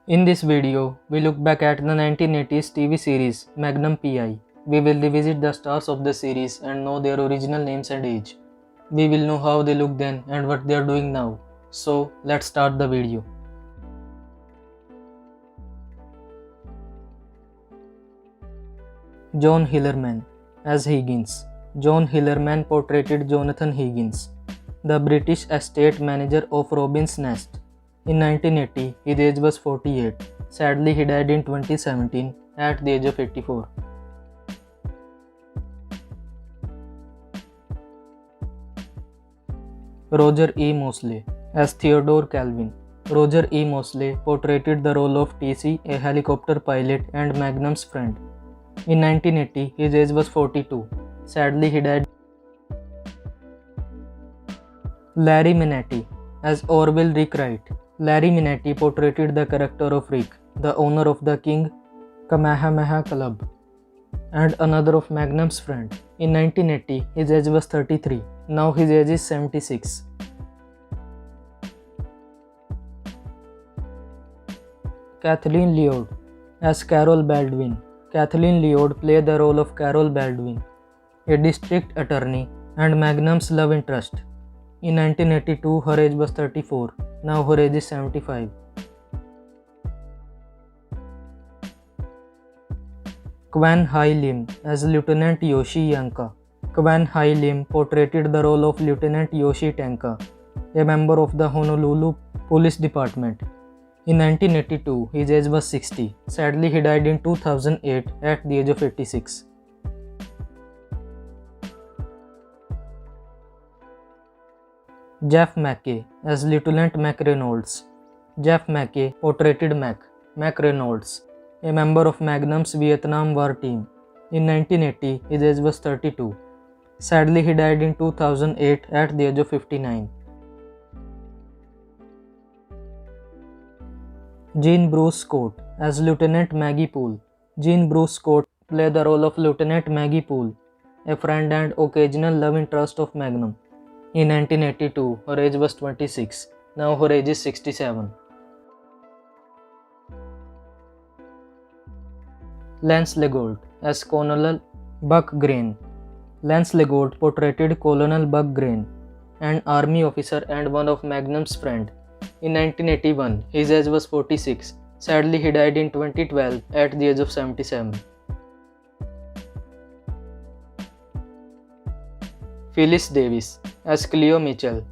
In this video, we look back at the 1980s TV series Magnum PI. We will revisit the stars of the series and know their original names and age. We will know how they looked then and what they are doing now. So, let's start the video. John Hillerman as Higgins. John Hillerman portrayed Jonathan Higgins, the British estate manager of Robin's Nest. In 1980, his age was 48. Sadly, he died in 2017 at the age of 84. Roger E. Mosley as Theodore Calvin. Roger E. Mosley portrayed the role of TC, a helicopter pilot and Magnum's friend. In 1980, his age was 42. Sadly, he died. Larry Minetti as Orville Rick Wright. Larry Minetti portrayed the character of Rick, the owner of the King Kamehameha Club and another of Magnum's friend. In 1980, his age was 33. Now his age is 76. Kathleen Lloyd as Carol Baldwin. Kathleen Lloyd played the role of Carol Baldwin, a district attorney and Magnum's love interest. In 1982, her age was 34. Now her age is 75. Kwan Hai Lim as Lieutenant Yoshi Yanka. Kwan Hai Lim portrayed the role of Lieutenant Yoshi Tanka, a member of the Honolulu Police Department. In 1982, his age was 60. Sadly, he died in 2008 at the age of 86. Jeff Mackey as Lieutenant Mac Reynolds. Jeff Mackey portrayed Mac Reynolds, a member of Magnum's Vietnam War team. In 1980, his age was 32. Sadly, he died in 2008 at the age of 59. Jean Bruce Scott as Lieutenant Maggie Poole. Jean Bruce Scott played the role of Lieutenant Maggie Poole, a friend and occasional love interest of Magnum. In 1982, her age was 26. Now her age is 67. Lance Legault as Colonel Buck Green. Lance Legault portrayed Colonel Buck Green, an army officer and one of Magnum's friend. In 1981, his age was 46. Sadly, he died in 2012 at the age of 77. Phyllis Davis as Cleo Mitchell.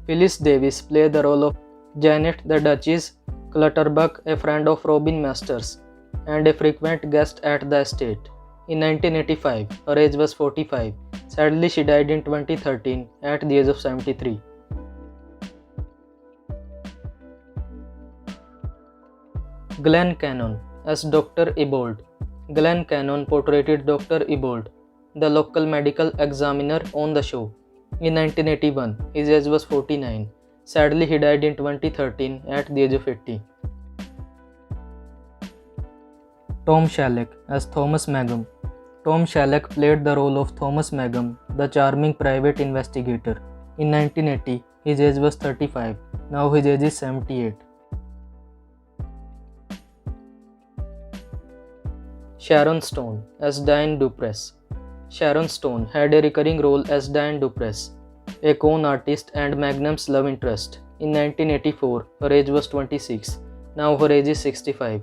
Phyllis Davis played the role of Janet the Duchess Clutterbuck, a friend of Robin Masters and a frequent guest at the estate. In 1985, her age was 45. Sadly, she died in 2013 at the age of 73. Glenn Cannon as Dr. Ebold. Glenn Cannon portrayed Dr. Ebold, the local medical examiner on the show. In 1981, his age was 49. Sadly, he died in 2013 at the age of 80. Tom Shalleck as Thomas Mangum. Tom Shalleck played the role of Thomas Mangum, the charming private investigator. In 1980, his age was 35. Now his age is 78. Sharon Stone as Diane Dupress. Sharon Stone had a recurring role as Diane Dupress, a con artist and Magnum's love interest. In 1984, her age was 26. Now her age is 65.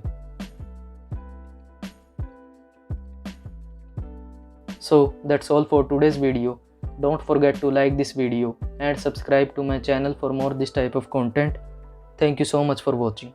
So that's all for today's video. Don't forget to like this video and subscribe to my channel for more this type of content. Thank you so much for watching.